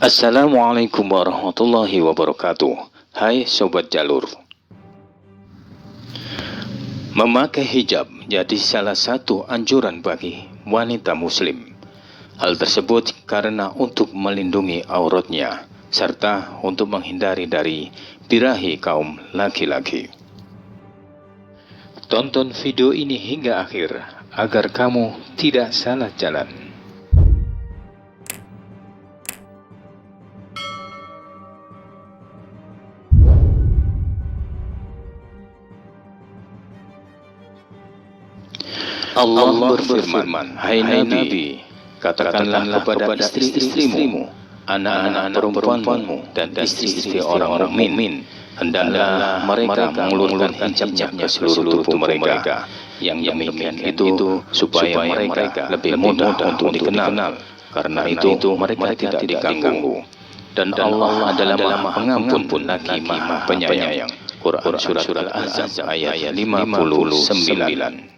Assalamualaikum warahmatullahi wabarakatuh. Hai Sobat Jalur. Memakai hijab jadi salah satu anjuran bagi wanita muslim. Hal tersebut karena untuk melindungi auratnya, serta untuk menghindari dari birahi kaum laki-laki. Tonton video ini hingga akhir, agar kamu tidak salah jalan. Allah berfirman, Hai Nabi, katakanlah kepada istri-istrimu, anak-anak perempuanmu, dan istri-istri orang mukmin, hendaklah mereka mengulurkan hijabnya ke seluruh tubuh mereka. Yang demikian itu supaya mereka lebih mudah untuk dikenal, karena itu mereka tidak diganggu. Dan Allah adalah Maha Pengampun lagi Maha Penyayang. Quran Surat Al-Ahzab ayat 59.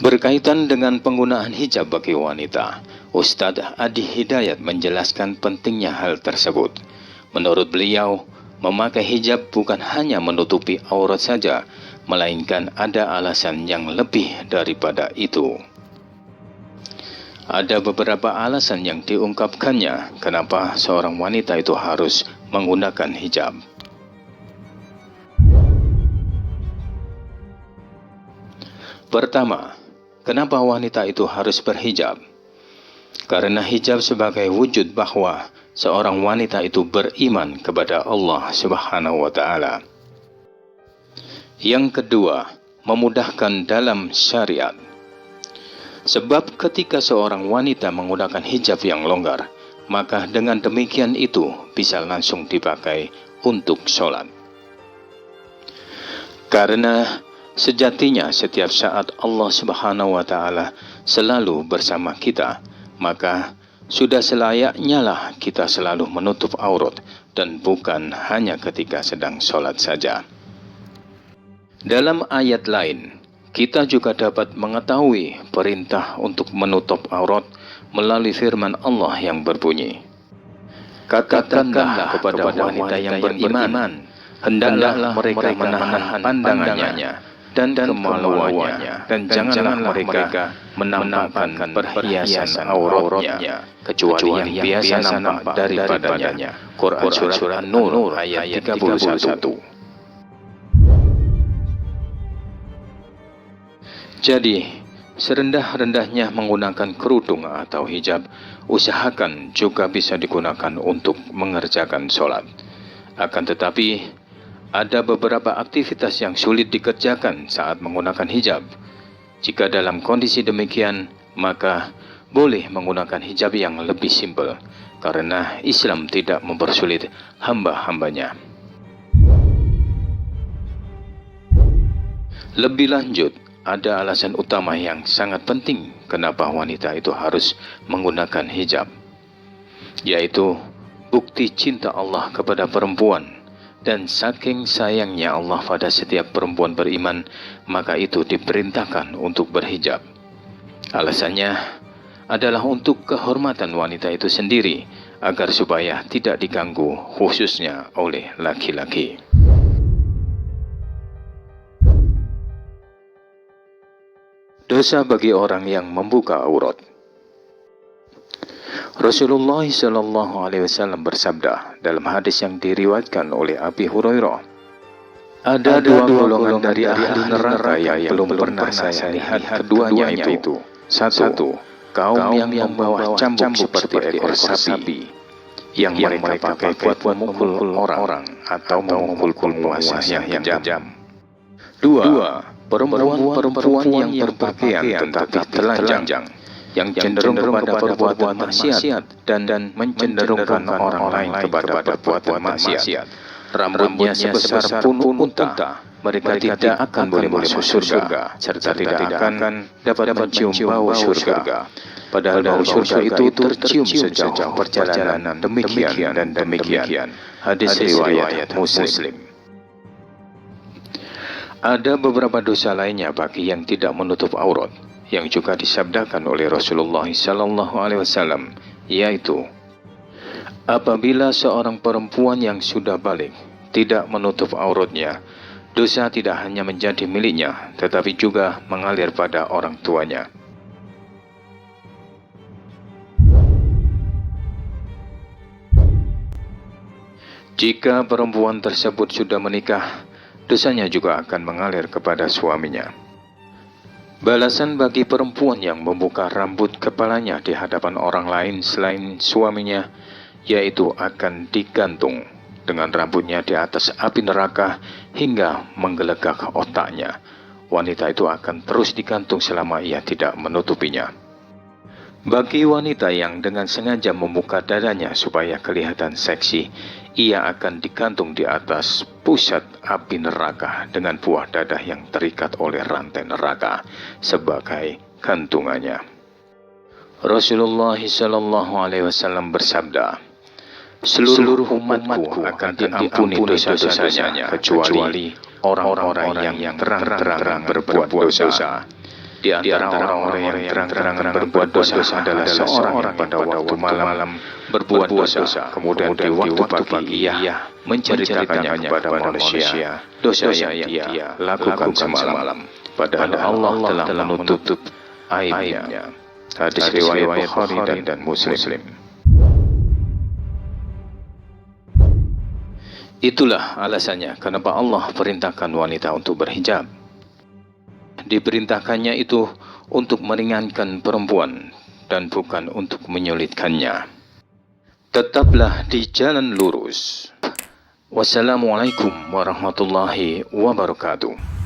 Berkaitan dengan penggunaan hijab bagi wanita, Ustadz Adi Hidayat menjelaskan pentingnya hal tersebut. Menurut beliau, memakai hijab bukan hanya menutupi aurat saja, melainkan ada alasan yang lebih daripada itu. Ada beberapa alasan yang diungkapkannya kenapa seorang wanita itu harus menggunakan hijab. Pertama, kenapa wanita itu harus berhijab? Karena hijab sebagai wujud bahwa seorang wanita itu beriman kepada Allah Subhanahu wa Ta'ala. Yang kedua, memudahkan dalam syariat. Sebab ketika seorang wanita menggunakan hijab yang longgar, maka dengan demikian itu bisa langsung dipakai untuk sholat. Karena sejatinya setiap saat Allah Subhanahu wa Ta'ala selalu bersama kita, maka sudah selayaknya lah kita selalu menutup aurat, dan bukan hanya ketika sedang sholat saja. Dalam ayat lain, kita juga dapat mengetahui perintah untuk menutup aurat melalui firman Allah yang berbunyi, katakanlah kepada wanita yang beriman, hendaklah mereka menahan pandangannya dan kemaluannya, dan janganlah mereka menampakkan perhiasan auratnya kecuali yang biasa nampak daripadanya. Quran Surat An-Nur ayat 31. Jadi, serendah-rendahnya menggunakan kerudung atau hijab, usahakan juga bisa digunakan untuk mengerjakan sholat. Akan tetapi, ada beberapa aktivitas yang sulit dikerjakan saat menggunakan hijab. Jika dalam kondisi demikian, maka boleh menggunakan hijab yang lebih simpel, karena Islam tidak mempersulit hamba-hambanya. Lebih lanjut, ada alasan utama yang sangat penting kenapa wanita itu harus menggunakan hijab, yaitu bukti cinta Allah kepada perempuan. Dan saking sayangnya Allah pada setiap perempuan beriman, maka itu diperintahkan untuk berhijab. Alasannya adalah untuk kehormatan wanita itu sendiri, agar supaya tidak diganggu khususnya oleh laki-laki. Dosa bagi orang yang membuka aurat. Rasulullah Shallallahu Alaihi Wasallam bersabda dalam hadis yang diriwayatkan oleh Abi Hurairah, ada dua golongan dari ahli neraka yang belum pernah saya lihat keduanya, yaitu satu, kaum yang membawa cambuk seperti ekor sapi yang mereka pakai buat memukul orang atau memukul penguasa yang kejam. Dua, perempuan yang berpakaian tetapi telanjang, yang cenderung kepada perbuatan maksiat dan mencenderungkan orang lain kepada perbuatan maksiat. Rambutnya sebesar punuk unta, mereka tidak akan boleh masuk surga, serta tidak akan dapat mencium bau surga. Padahal bau surga itu tercium sejauh perjalanan demikian dan demikian. Hadis riwayat Muslim. Ada beberapa dosa lainnya bagi yang tidak menutup aurat, yang juga disabdakan oleh Rasulullah SAW, yaitu apabila seorang perempuan yang sudah balik tidak menutup auratnya, dosa tidak hanya menjadi miliknya, tetapi juga mengalir pada orang tuanya. Jika perempuan tersebut sudah menikah, dosanya juga akan mengalir kepada suaminya. Balasan bagi perempuan yang membuka rambut kepalanya di hadapan orang lain selain suaminya, yaitu akan digantung dengan rambutnya di atas api neraka hingga menggelegak otaknya. Wanita itu akan terus digantung selama ia tidak menutupinya. Bagi wanita yang dengan sengaja membuka dadanya supaya kelihatan seksi, ia akan digantung di atas pusat api neraka dengan buah dadah yang terikat oleh rantai neraka sebagai gantungannya. Rasulullah SAW bersabda, seluruh umatku akan diampuni dosa-dosanya kecuali orang-orang yang terang-terangan berbuat dosa. Di antara orang-orang yang terang-terangan berbuat dosa adalah seorang yang pada waktu malam berbuat dosa, kemudian di waktu pagi ia menceritakannya kepada manusia dosa yang dia lakukan semalam, padahal Allah telah menutup aibnya. Hadis riwayat Bukhari dan Muslim. Itulah alasannya kenapa Allah perintahkan wanita untuk berhijab. Diperintahkannya itu untuk meringankan perempuan dan bukan untuk menyulitkannya. Tetaplah di jalan lurus. Wassalamualaikum warahmatullahi wabarakatuh.